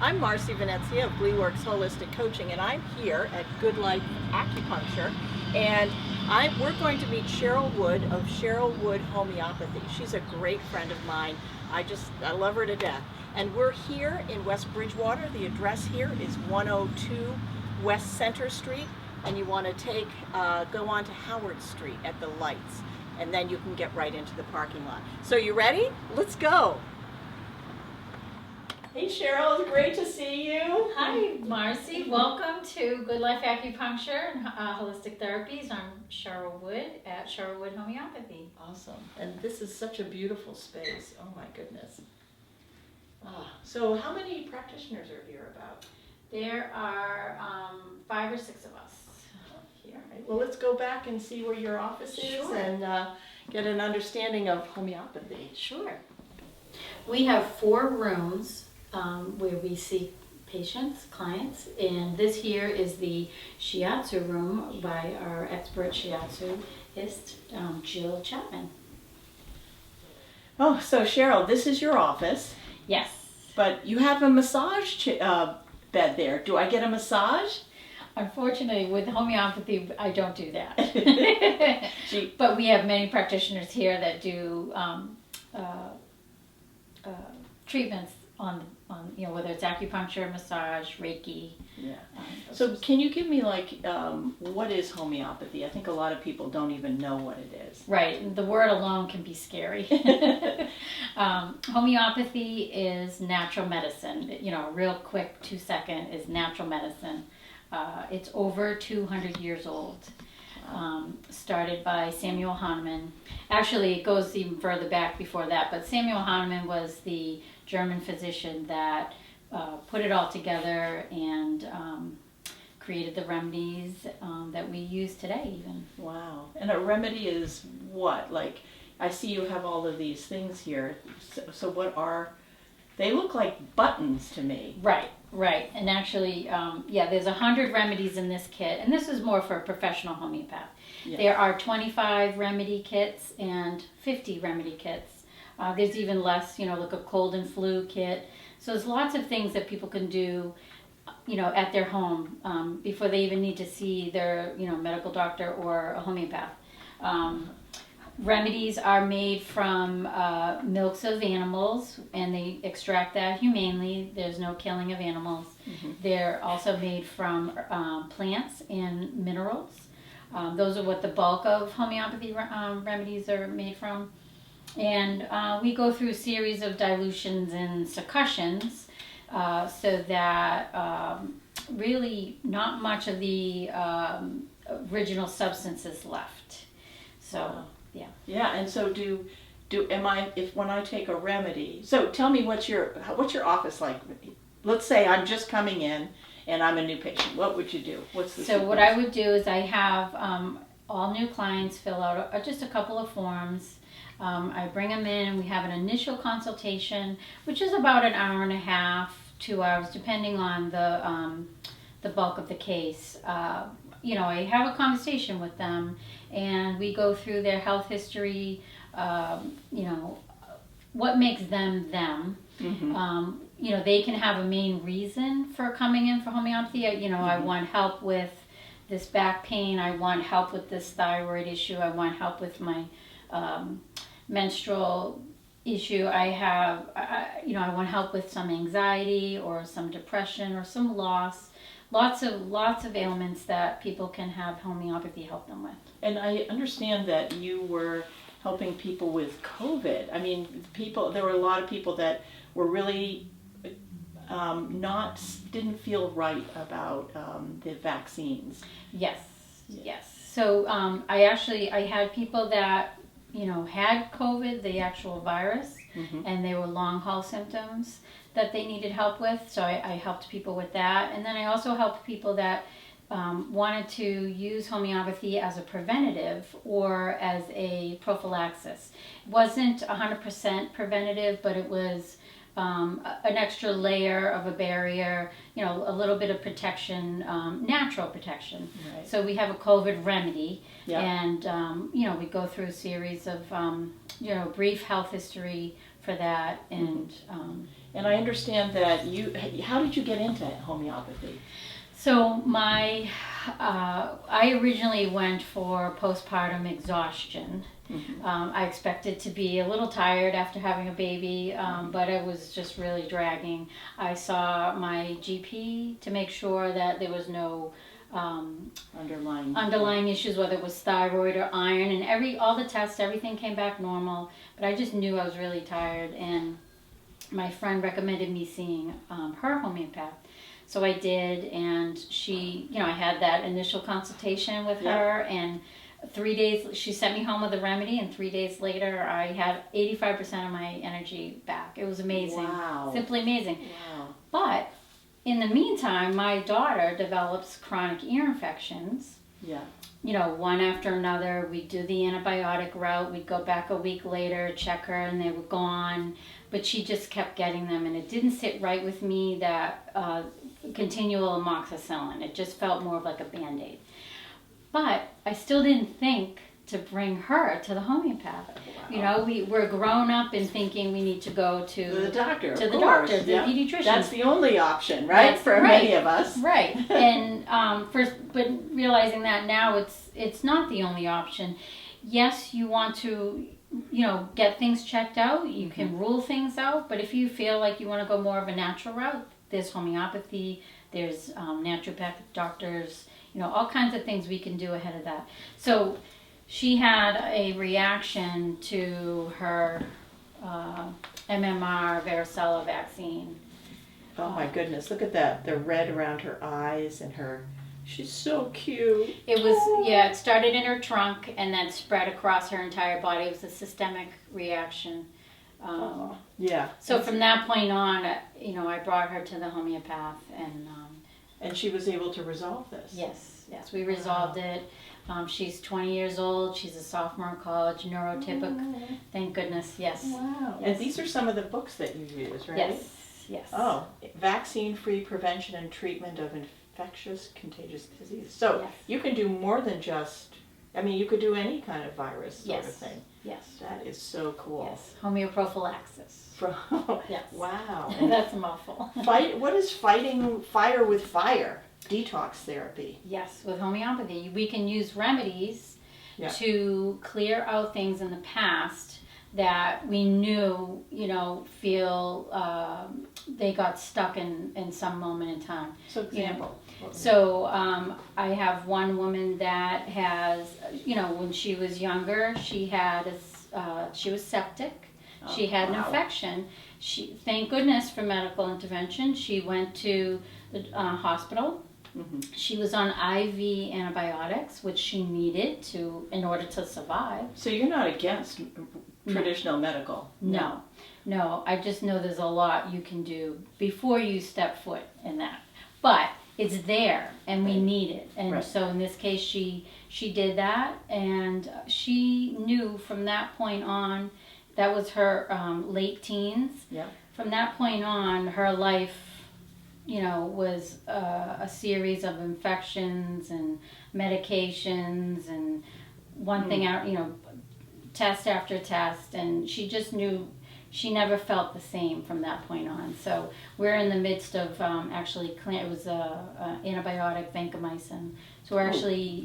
I'm Marcy Venezia of Gleeworks Holistic Coaching, and I'm here at Good Life Acupuncture, and we're going to meet Cheryl Wood of Cheryl Wood Homeopathy. She's a great friend of mine. I love her to death. And we're here in West Bridgewater. The address here is 102 West Center Street, and you want to go on to Howard Street at the lights, and then you can get right into the parking lot. So you ready? Let's go. Hey Cheryl, it's great to see you. Hi Marcy, welcome to Good Life Acupuncture and Holistic Therapies. I'm Cheryl Wood at Cheryl Wood Homeopathy. Awesome, and this is such a beautiful space. Oh my goodness. So how many practitioners are here about? There are 5 or 6 of us here. Right. Well, let's go back and see where your office is. Sure. And get an understanding of homeopathy. Sure. We have 4 rooms where we see patients, clients, and this here is the shiatsu room by our expert shiatsuist, Jill Chapman. Oh, so Cheryl, this is your office. Yes. But you have a massage bed there. Do I get a massage? Unfortunately, with homeopathy, I don't do that. But we have many practitioners here that do treatments on whether it's acupuncture, massage, Reiki. Yeah. So can you give me what is homeopathy? I think a lot of people don't even know what it is. Right. The word alone can be scary. Homeopathy is natural medicine. Real quick 2-second is natural medicine. It's over 200 years old. Started by Samuel Hahnemann. Actually, it goes even further back before that, but Samuel Hahnemann was the German physician that put it all together and created the remedies that we use today even. Wow. And a remedy is what? I see you have all of these things here. So what are, they look like buttons to me. Right. And actually, there's 100 remedies in this kit, and this is more for a professional homeopath. Yes. There are 25 remedy kits and 50 remedy kits. There's even less, like a cold and flu kit. So there's lots of things that people can do, at their home before they even need to see their, medical doctor or a homeopath. Remedies are made from milks of animals, and they extract that humanely. There's no killing of animals. Mm-hmm. They're also made from plants and minerals. Those are what the bulk of homeopathy remedies are made from. And we go through a series of dilutions and succussions so that really not much of the original substance is left. So, yeah. Yeah, and so when I take a remedy, so tell me what's your office like? Let's say I'm just coming in and I'm a new patient. What would you do? What's the sequence? What I would do is I have all new clients fill out just a couple of forms. I bring them in and we have an initial consultation, which is about an hour and a half, 2 hours, depending on the bulk of the case. I have a conversation with them and we go through their health history, what makes them them. Mm-hmm. They can have a main reason for coming in for homeopathy. Mm-hmm. I want help with this back pain. I want help with this thyroid issue. I want help with my menstrual issue. I want help with some anxiety or some depression or some loss. Lots of ailments that people can have homeopathy help them with. And I understand that you were helping people with COVID. I mean, there were a lot of people that were really didn't feel right about the vaccines. Yes. So I had people that had COVID, the actual virus, mm-hmm. and they were long haul symptoms that they needed help with. So I helped people with that. And then I also helped people that wanted to use homeopathy as a preventative or as a prophylaxis. It wasn't 100% preventative, but it was an extra layer of a barrier, a little bit of protection, natural protection. Right. So we have a COVID remedy, and we go through a series of brief health history for that. And And I understand that how did you get into homeopathy? so I originally went for postpartum exhaustion. I expected to be a little tired after having a baby, but it was just really dragging. I saw my GP to make sure that there was no underlying issues, whether it was thyroid or iron, and all the tests, everything came back normal. But I just knew I was really tired, and my friend recommended me seeing her homeopath. So I did, and I had that initial consultation with her, and 3 days, she sent me home with a remedy, and 3 days later, I had 85% of my energy back. It was amazing. Wow. Simply amazing. Wow. But in the meantime, my daughter develops chronic ear infections. Yeah. One after another. We'd do the antibiotic route. We'd go back a week later, check her, and they were gone. But she just kept getting them, and it didn't sit right with me, that continual amoxicillin. It just felt more of like a Band-Aid. But I still didn't think to bring her to the homeopath. Wow. We're grown up in thinking we need to go to the doctor, the pediatrician. That's the only option, right? For many of us. Right. And but realizing that now it's not the only option. Yes, you want to, get things checked out. You can rule things out. But if you feel like you want to go more of a natural route, there's homeopathy, there's naturopathic doctors, all kinds of things we can do ahead of that. So she had a reaction to her MMR varicella vaccine. Oh my goodness, look at that. The red around her eyes and she's so cute. It was, it started in her trunk and then spread across her entire body. It was a systemic reaction. So from that point on, I brought her to the homeopath, and she was able to resolve this. Yes, we resolved it. She's 20 years old. She's a sophomore in college, neurotypical. Thank goodness, yes. Wow. Yes. And these are some of the books that you use, right? Yes. Oh, vaccine-free prevention and treatment of infectious contagious disease. So you can do more than just, you could do any kind of virus sort of thing. Yes. That is so cool. Yes. Homeoprophylaxis. Yes. Wow. That's a mouthful. What is fighting fire with fire? Detox therapy. Yes, with homeopathy. We can use remedies to clear out things in the past that we knew, feel they got stuck in some moment in time. So example. So I have one woman that has, when she was younger, she was septic. She had an infection. Thank goodness for medical intervention. She went to the hospital. She was on IV antibiotics, which she needed in order to survive. So you're not against traditional medical? No. I just know there's a lot you can do before you step foot in that. But it's there, and we need it. And so in this case, she did that, and she knew from that point on. That was her late teens. Yeah. From that point on, her life, was a series of infections and medications and one thing out, test after test, and she just knew she never felt the same from that point on. So we're in the midst of it was antibiotic vancomycin. So we're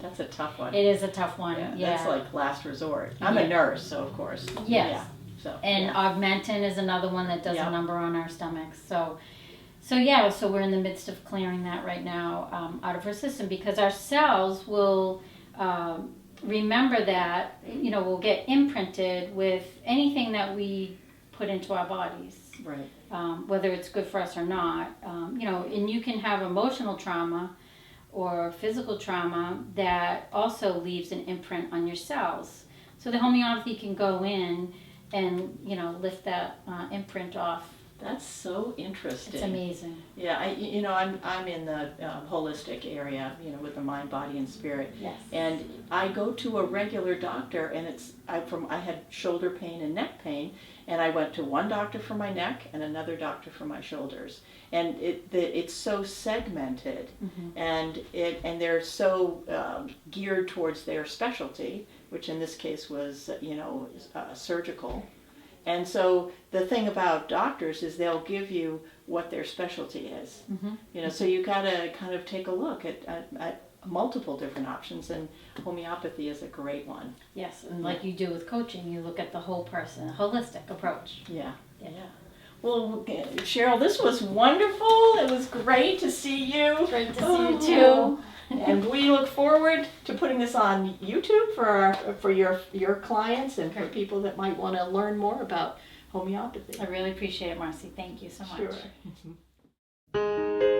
that's a tough one. It is a tough one. Yeah. That's like last resort. I'm a nurse, so of course. Yes. Yeah. And Augmentin is another one that does a number on our stomachs. So we're in the midst of clearing that right now out of her system, because our cells will remember that, will get imprinted with anything that we put into our bodies. Right. Whether it's good for us or not. And you can have emotional trauma or physical trauma that also leaves an imprint on your cells. So the homeopathy can go in and lift that imprint off. That's so interesting. It's amazing. Yeah, I'm in the holistic area, with the mind, body, and spirit. Yes. And I go to a regular doctor, and I had shoulder pain and neck pain, and I went to one doctor for my neck and another doctor for my shoulders. And it's so segmented, and they're so geared towards their specialty, which in this case was surgical. And so the thing about doctors is they'll give you what their specialty is. You know, so you got to kind of take a look at multiple different options, and homeopathy is a great one. Yes, and like you do with coaching, you look at the whole person, a holistic approach. Yeah. Well, Cheryl, this was wonderful. It was great to see you. Great to see you too. And we look forward to putting this on YouTube for your clients and for people that might want to learn more about homeopathy. I really appreciate it, Marcy. Thank you so much. Sure.